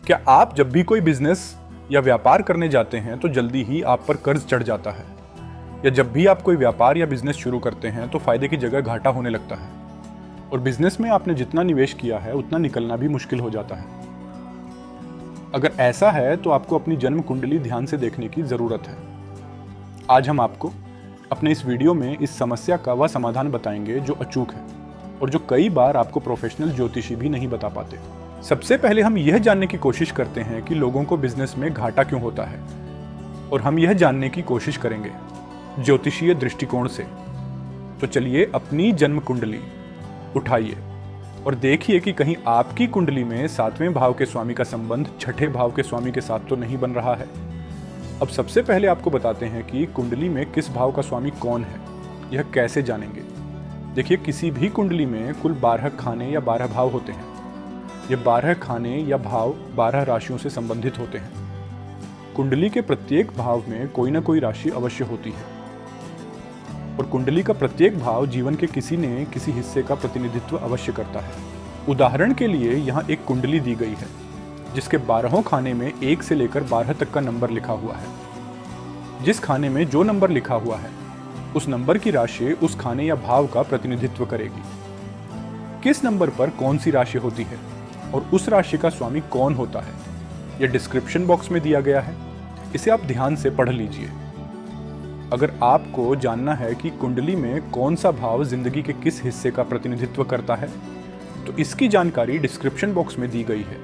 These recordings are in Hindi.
क्या आप जब भी कोई बिजनेस या व्यापार करने जाते हैं तो जल्दी ही आप पर कर्ज चढ़ जाता है? या जब भी आप कोई व्यापार या बिजनेस शुरू करते हैं तो फायदे की जगह घाटा होने लगता है और बिजनेस में आपने जितना निवेश किया है उतना निकलना भी मुश्किल हो जाता है? अगर ऐसा है तो आपको अपनी जन्म कुंडली ध्यान से देखने की जरूरत है। आज हम आपको अपने इस वीडियो में इस समस्या का वह समाधान बताएंगे जो अचूक है और जो कई बार आपको प्रोफेशनल ज्योतिषी भी नहीं बता पाते। सबसे पहले हम यह जानने की कोशिश करते हैं कि लोगों को बिजनेस में घाटा क्यों होता है और हम यह जानने की कोशिश करेंगे ज्योतिषीय दृष्टिकोण से। तो चलिए अपनी जन्म कुंडली उठाइए और देखिए कि कहीं आपकी कुंडली में 7वें भाव के स्वामी का संबंध 6ठे भाव के स्वामी के साथ तो नहीं बन रहा है। अब सबसे पहले आपको बताते हैं कि कुंडली में किस भाव का स्वामी कौन है, यह कैसे जानेंगे। देखिए, किसी भी कुंडली में कुल 12 खाने या 12 भाव होते हैं। ये 12 खाने या भाव 12 राशियों से संबंधित होते हैं। कुंडली के प्रत्येक भाव में कोई ना कोई राशि अवश्य होती है और कुंडली का प्रत्येक भाव जीवन के किसी न किसी हिस्से का प्रतिनिधित्व अवश्य करता है। उदाहरण के लिए यहाँ एक कुंडली दी गई है जिसके 12 खाने में 1 से लेकर 12 तक का नंबर लिखा हुआ है। जिस खाने में जो नंबर लिखा हुआ है उस नंबर की राशि उस खाने या भाव का प्रतिनिधित्व करेगी। किस नंबर पर कौन सी राशि होती है और उस राशि का स्वामी कौन होता है, यह डिस्क्रिप्शन बॉक्स में दिया गया है। इसे आप ध्यान से पढ़ लीजिए। अगर आपको जानना है कि कुंडली में कौन सा भाव जिंदगी के किस हिस्से का प्रतिनिधित्व करता है तो इसकी जानकारी डिस्क्रिप्शन बॉक्स में दी गई है।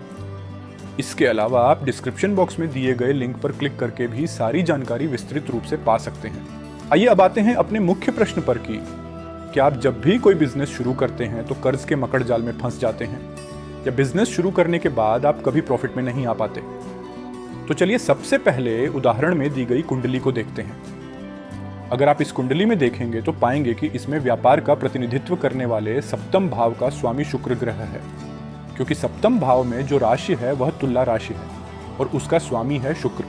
इसके अलावा आप डिस्क्रिप्शन बॉक्स में दिए गए लिंक पर क्लिक करके भी सारी जानकारी विस्तृत रूप से पा सकते हैं। आइए अब आते हैं अपने मुख्य प्रश्न पर कि क्या आप जब भी कोई बिजनेस शुरू करते हैं तो कर्ज के मकड़ जाल में फंस जाते हैं या बिजनेस शुरू करने के बाद आप कभी प्रॉफिट में नहीं आ पाते? तो चलिए सबसे पहले उदाहरण में दी गई कुंडली को देखते हैं। अगर आप इस कुंडली में देखेंगे तो पाएंगे कि इसमें व्यापार का प्रतिनिधित्व करने वाले 7वें भाव का स्वामी शुक्र ग्रह है, क्योंकि 7वें भाव में जो राशि है वह तुला राशि है और उसका स्वामी है शुक्र।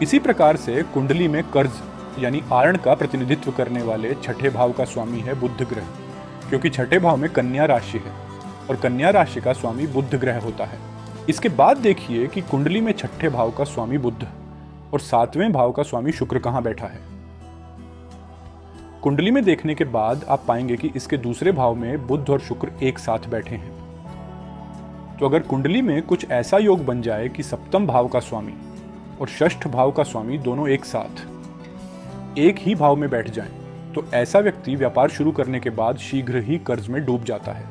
इसी प्रकार से कुंडली में कर्ज यानी आरण का प्रतिनिधित्व करने वाले 6ठे भाव का स्वामी है बुध ग्रह, क्योंकि 6ठे भाव में कन्या राशि है और कन्या राशि का स्वामी बुध ग्रह होता है। इसके बाद देखिए कि कुंडली में 6ठे भाव का स्वामी बुध और 7वें भाव का स्वामी शुक्र कहां बैठा है। कुंडली में देखने के बाद आप पाएंगे कि इसके दूसरे भाव में बुध और शुक्र एक साथ बैठे हैं। तो अगर कुंडली में कुछ ऐसा योग बन जाए कि 7वें भाव का स्वामी और 6ठ भाव का स्वामी दोनों एक साथ एक ही भाव में बैठ जाएं, तो ऐसा व्यक्ति व्यापार शुरू करने के बाद शीघ्र ही कर्ज में डूब जाता है।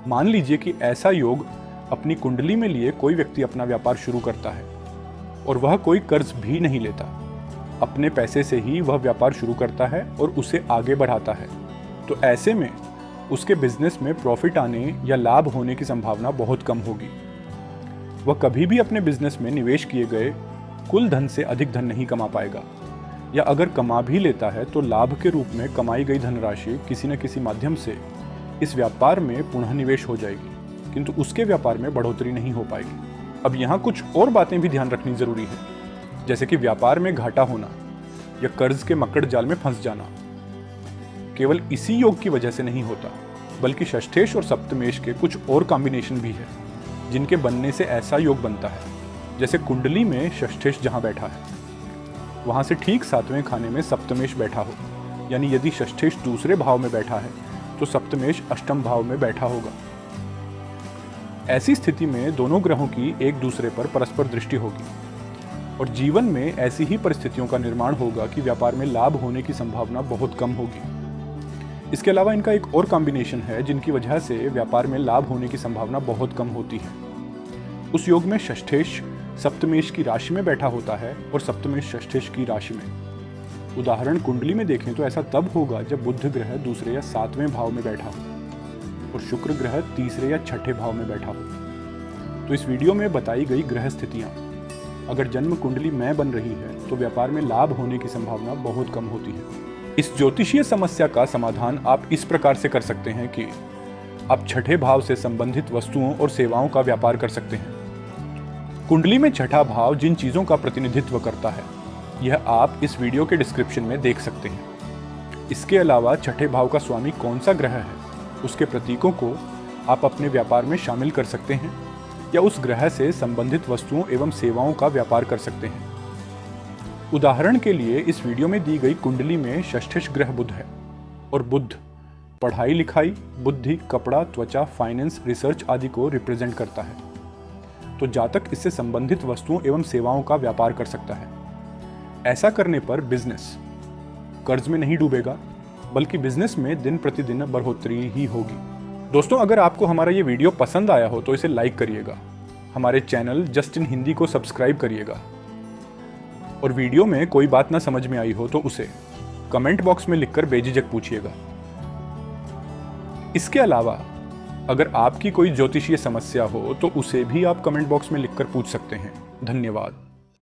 मान लीजिए कि ऐसा योग अपनी कुंडली में लिए कोई व्यक्ति अपना व्यापार शुरू करता है और वह कोई कर्ज भी नहीं लेता, अपने पैसे से ही वह व्यापार शुरू करता है और उसे आगे बढ़ाता है। तो ऐसे में उसके बिजनेस में प्रॉफिट आने या लाभ होने की संभावना बहुत कम होगी। वह कभी भी अपने बिजनेस में निवेश किए गए कुल धन से अधिक धन नहीं कमा पाएगा, या अगर कमा भी लेता है तो लाभ के रूप में कमाई गई धनराशि किसी न किसी माध्यम से इस व्यापार में पुनः निवेश हो जाएगी, किंतु उसके व्यापार में बढ़ोतरी नहीं हो पाएगी। अब यहाँ कुछ और बातें भी ध्यान रखनी जरूरी है, जैसे कि व्यापार में घाटा होना या कर्ज के मकड़ जाल में फंस जाना केवल इसी योग की वजह से नहीं होता, बल्कि षष्ठेश और सप्तमेश के कुछ और कॉम्बिनेशन भी है जिनके बनने से ऐसा योग बनता है। जैसे कुंडली में षष्ठेश जहां बैठा है वहां से ठीक 7वें खाने में सप्तमेश बैठा हो, यानी यदि षष्ठेश दूसरे भाव में बैठा है तो सप्तमेश 8वें भाव में बैठा होगा। ऐसी स्थिति में दोनों ग्रहों की एक दूसरे पर परस्पर दृष्टि होगी और जीवन में ऐसी ही परिस्थितियों का निर्माण होगा कि व्यापार में लाभ होने की संभावना बहुत कम होगी। इसके अलावा इनका एक और कॉम्बिनेशन है जिनकी वजह से व्यापार में लाभ होने की संभावना बहुत कम होती है। उस योग में षष्ठेश सप्तमेश की राशि में बैठा होता है और सप्तमेश षष्ठेश की राशि में। उदाहरण कुंडली में देखें तो ऐसा तब होगा जब बुध ग्रह दूसरे या 7वें भाव में बैठा हो और शुक्र ग्रह तीसरे या 6ठे भाव में बैठा हो। तो इस वीडियो में बताई गई ग्रह स्थितियां अगर जन्म कुंडली में बन रही है तो व्यापार में लाभ होने की संभावना बहुत कम होती है। इस ज्योतिषीय समस्या का समाधान आप इस प्रकार से कर सकते हैं कि आप 6ठे भाव से संबंधित वस्तुओं और सेवाओं का व्यापार कर सकते हैं। कुंडली में 6ठा भाव जिन चीजों का प्रतिनिधित्व करता है यह आप इस वीडियो के डिस्क्रिप्शन में देख सकते हैं। इसके अलावा 6ठे भाव का स्वामी कौन सा ग्रह है उसके प्रतीकों को आप अपने व्यापार में शामिल कर सकते हैं या उस ग्रह से संबंधित वस्तुओं एवं सेवाओं का व्यापार कर सकते हैं। उदाहरण के लिए इस वीडियो में दी गई कुंडली में षष्ठेश ग्रह बुध है और बुध पढ़ाई लिखाई, बुद्धि, कपड़ा, त्वचा, फाइनेंस, रिसर्च आदि को रिप्रेजेंट करता है। तो जातक इससे संबंधित वस्तुओं एवं सेवाओं का व्यापार कर सकता है। ऐसा करने पर बिजनेस कर्ज में नहीं डूबेगा, बल्कि बिजनेस में दिन प्रतिदिन बढ़ोतरी ही होगी। दोस्तों, अगर आपको हमारा ये वीडियो पसंद आया हो तो इसे लाइक करिएगा, हमारे चैनल जस्ट इन हिंदी को सब्सक्राइब करिएगा और वीडियो में कोई बात ना समझ में आई हो तो उसे कमेंट बॉक्स में लिखकर बेझिझक पूछिएगा। इसके अलावा अगर आपकी कोई ज्योतिषीय समस्या हो तो उसे भी आप कमेंट बॉक्स में लिखकर पूछ सकते हैं। धन्यवाद।